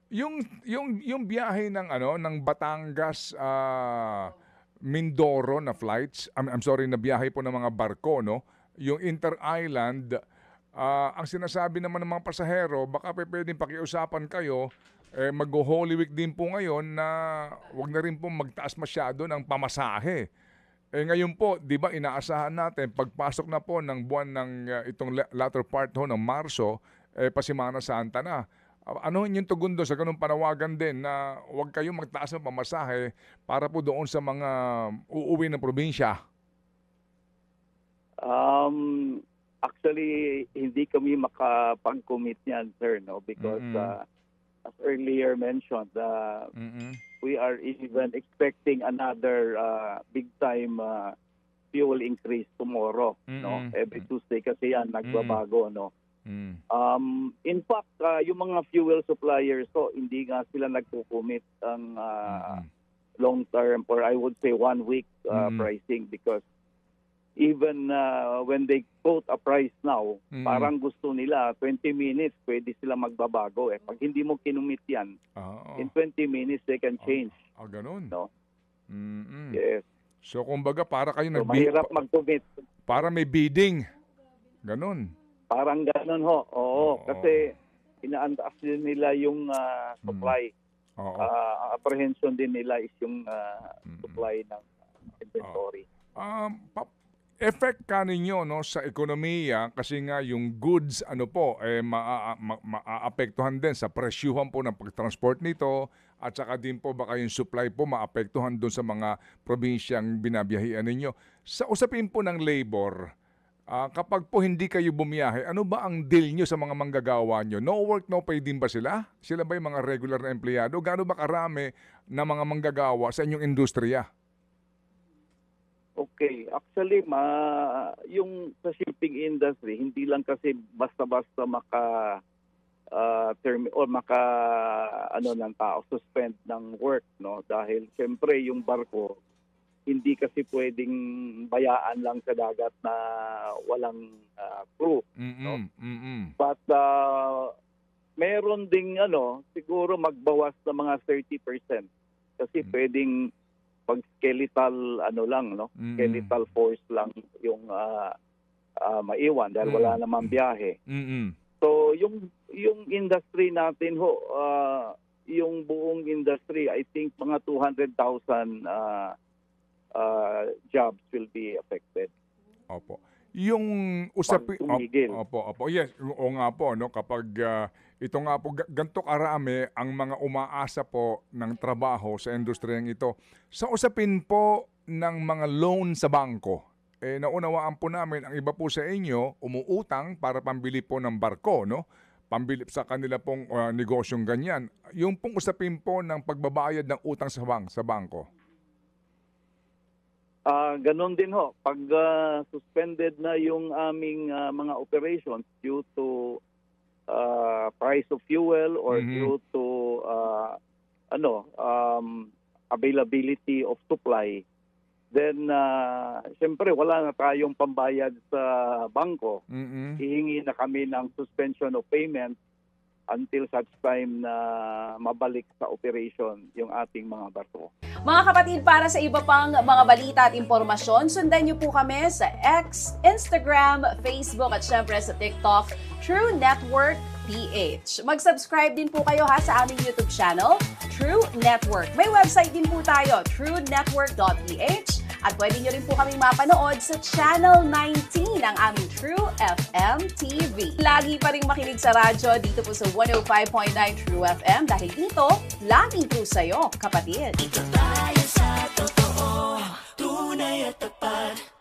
yung biyahe ng ng Batangas Mindoro na flights, I'm sorry, na biyahe po ng mga barko, no? Yung inter-island, ang sinasabi naman ng mga pasahero, baka pwedeng pakiusapan kayo, mag-Holy Week din po ngayon na wag na rin po magtaas masyado ng pamasahe. Ngayon po, 'di ba, inaasahan natin pagpasok na po ng buwan ng itong latter part ho ng Marso, Pasimana Santa na. Ano yung tugon doon sa ganung panawagan din na huwag kayong magtaas ng pamasahe para po doon sa mga uuwi ng probinsya? Actually, hindi kami makapag-commit niyan, sir, no? Because as earlier mentioned, Mm-mm. we are even expecting another big-time fuel increase tomorrow, no? Every Tuesday kasi yan, nagbabago, no? In fact, yung mga fuel suppliers, so hindi nga sila nagko-commit ang long-term or I would say 1 week pricing because even when they quote a price now, parang gusto nila 20 minutes pwede sila magbabago eh. Pag hindi mo kinumit yan, in 20 minutes they can change. Ganun. No? Yes. So kumbaga para kayo mahirap mag-commit. Para may bidding. Ganun. Parang ganun ho. Oo. Kasi inaantaas din nila yung supply. Apprehension din nila is yung supply ng inventory. Effect ka ninyo, no, sa ekonomiya kasi nga yung goods maaapektuhan din sa presyuhan po ng pagtransport nito at saka din po baka yung supply po maapektuhan doon sa mga probinsyang binabiyahian ninyo. Sa usapin po ng labor, kapag po hindi kayo bumiyahe, ano ba ang deal nyo sa mga manggagawa nyo? No work, no pay din ba sila? Sila ba yung mga regular na empleyado? Gaano ba karami na mga manggagawa sa inyong industriya? Okay. Actually, yung sa shipping industry, hindi lang kasi basta-basta ng tao suspend ng work, no? Dahil siyempre yung barko hindi kasi pwedeng bayaan lang sa dagat na walang crew. No? But meron ding siguro magbawas na mga 30%. Kasi pwedeng pag skeletal skeletal force lang yung maiwan dahil wala namang biyahe. So yung industry natin yung buong industry, I think mga 200,000 jobs will be affected. Opo. Yung usapin, yes, o nga po, no, kapag ito nga po, ganito karami ang mga umaasa po ng trabaho sa industriyang ito. Sa usapin po ng mga loan sa bangko, naunawaan po namin ang iba po sa inyo, umuutang para pambili po ng barko, no? Pambili sa kanila pong negosyong ganyan. Yung pong usapin po ng pagbabayad ng utang sa bangko. Ganon din ho. Pag suspended na yung aming mga operations due to price of fuel or due to availability of supply, then siyempre wala na tayong pambayad sa bangko. Hihingi na kami ng suspension of payment until such time na mabalik sa operation yung ating mga barko. Mga kapatid, para sa iba pang mga balita at impormasyon, sundan niyo po kami sa X, Instagram, Facebook at syempre sa TikTok, True Network PH. Mag-subscribe din po kayo sa aming YouTube channel, True Network. May website din po tayo, truenetwork.ph. At pwede nyo rin po kaming mapanood sa Channel 19 ng aming True FM TV. Lagi pa rin makinig sa radyo dito po sa 105.9 True FM dahil dito, laging true sa'yo, kapatid. Dito tayo sa totoo, tunay at tapat.